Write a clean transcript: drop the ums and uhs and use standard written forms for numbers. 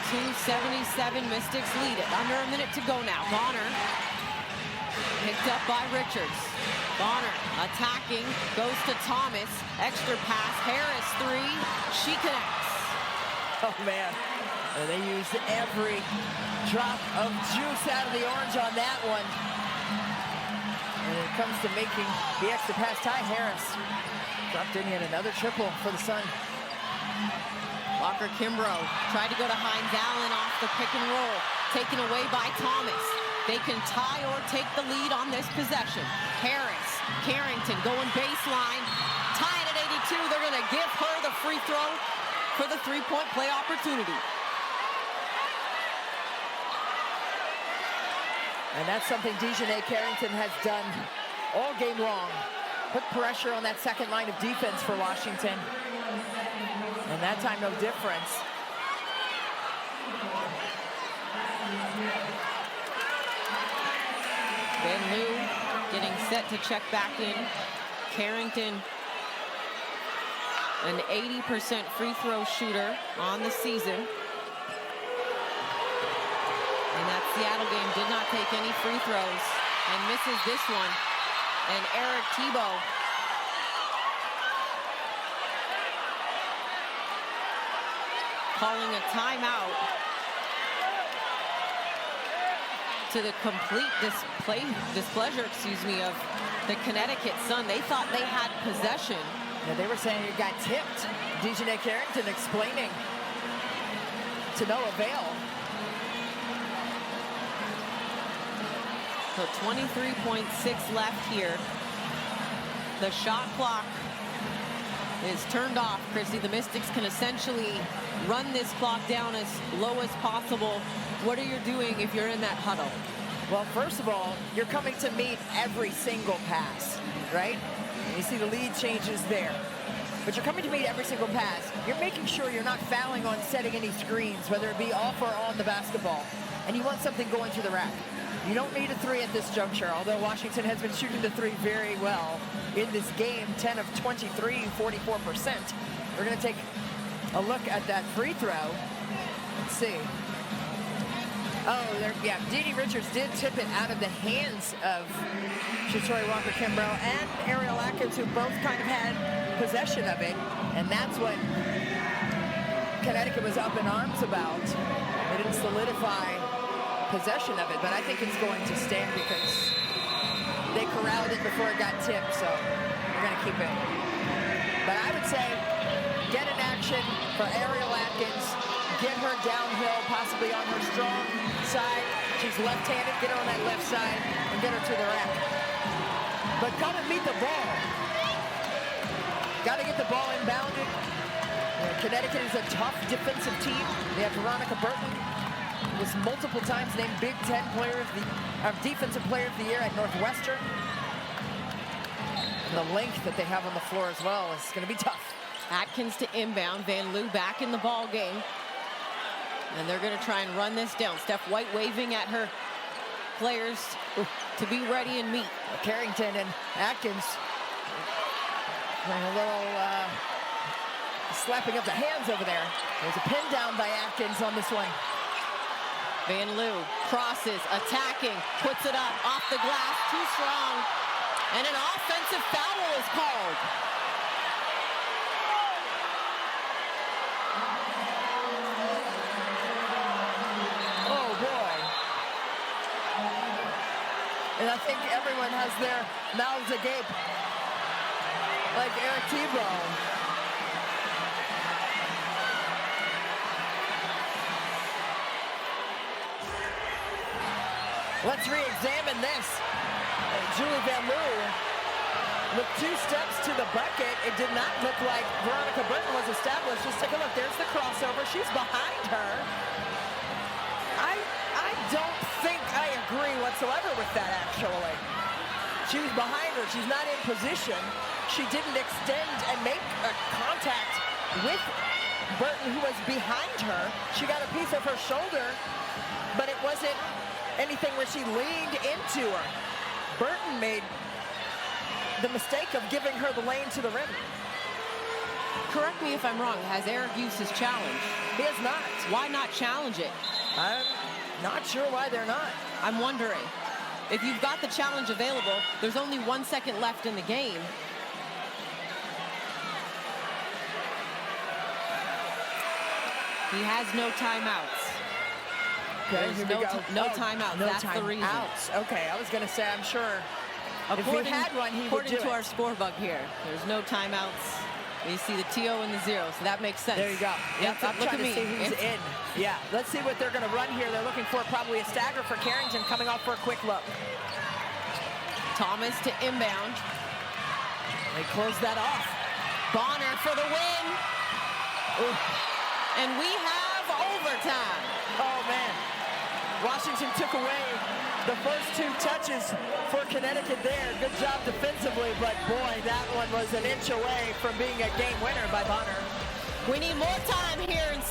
82-77, Mystics lead it. Under a minute to go now. Bonner picked up by Richards. Bonner attacking, goes to Thomas. Extra pass, Harris three. She connects. Oh man, and they used every drop of juice out of the orange on that one. And it comes to making the extra pass. Ty Harris dropped in yet another triple for the Sun. Walker Kimbrough tried to go to Hines Allen off the pick and roll. Taken away by Thomas. They can tie or take the lead on this possession. Harris, Carrington going baseline. Tied at 82. They're going to give her the free throw for the three-point play opportunity. And that's something DeJohnay Carrington has done all game long. Put pressure on that second line of defense for Washington. And that time, no difference. Van Loo getting set to check back in. Carrington, an 80% free throw shooter on the season. And that Seattle game did not take any free throws and misses this one. And Eric Thibault calling a timeout to the complete displeasure, of the Connecticut Sun. They thought they had possession. Yeah, they were saying it got tipped. DeJohnay Carrington explaining to no avail. So 23.6 left here. The shot clock is turned off, Chrissy. The Mystics can essentially run this clock down as low as possible. What are you doing if you're in that huddle? Well, first of all, you're coming to meet every single pass, right? You see the lead changes there. But you're coming to meet every single pass. You're making sure you're not fouling on setting any screens, whether it be off or on the basketball. And you want something going to the rack. You don't need a three at this juncture, although Washington has been shooting the three very well in this game, 10 of 23, 44%. We're going to take a look at that free throw. Let's see. Oh, yeah, Dee Richards did tip it out of the hands of Shatori Walker Kimbrough and Ariel Atkins, who both kind of had possession of it. And that's what Connecticut was up in arms about. They didn't solidify possession of it, but I think it's going to stand because they corralled it before it got tipped, so we're going to keep it. But I would say get an action for Ariel Atkins, get her downhill, possibly on her strong side. She's left-handed, get her on that left side and get her to the rack. But come and meet the ball. Got to get the ball inbounded. Connecticut is a tough defensive team. They have Veronica Burton, was multiple times named Big Ten Defensive Player of the Year at Northwestern. And the length that they have on the floor as well is going to be tough. Atkins to inbound, Van Loo back in the ball game. And they're going to try and run this down. Steph White waving at her players to be ready and meet. Carrington and Atkins playing a little slapping up the hands over there. There's a pin down by Atkins on this one. Van Loo crosses, attacking, puts it up, off the glass, too strong. And an offensive foul is called. Oh boy. And I think everyone has their mouths agape. Like Eric Thibault. Let's re-examine this. Julie Van Loo with 2 steps to the bucket. It did not look like Veronica Burton was established. Just take a look. There's the crossover. She's behind her. I don't think I agree whatsoever with that, actually. She was behind her. She's not in position. She didn't extend and make a contact with Burton, who was behind her. She got a piece of her shoulder, but it wasn't anything where she leaned into her. Burton made the mistake of giving her the lane to the rim. Correct me if I'm wrong. Has Eric used his challenge? He has not. Why not challenge it? I'm not sure why they're not. I'm wondering. If you've got the challenge available, there's only 1 second left in the game. He has no timeouts. Okay, There's here no we go. no timeouts. No That's the reason. timeouts. Okay, I was going to say, I'm sure if he According, had one, he would according do to it. our score bug here, there's no timeouts. You see the TO and the 0, so that makes sense. There you go. Yep, I'm Look trying at to me. see who's in. Yeah, let's see what they're going to run here. They're looking for probably a stagger for Carrington, coming off for a quick look. Thomas to inbound. They close that off. Bonner for the win. Ooh. And we have overtime. Oh, man. Washington took away the first 2 touches for Connecticut there. Good job defensively, but boy, that one was an inch away from being a game winner by Bonner. We need more time here in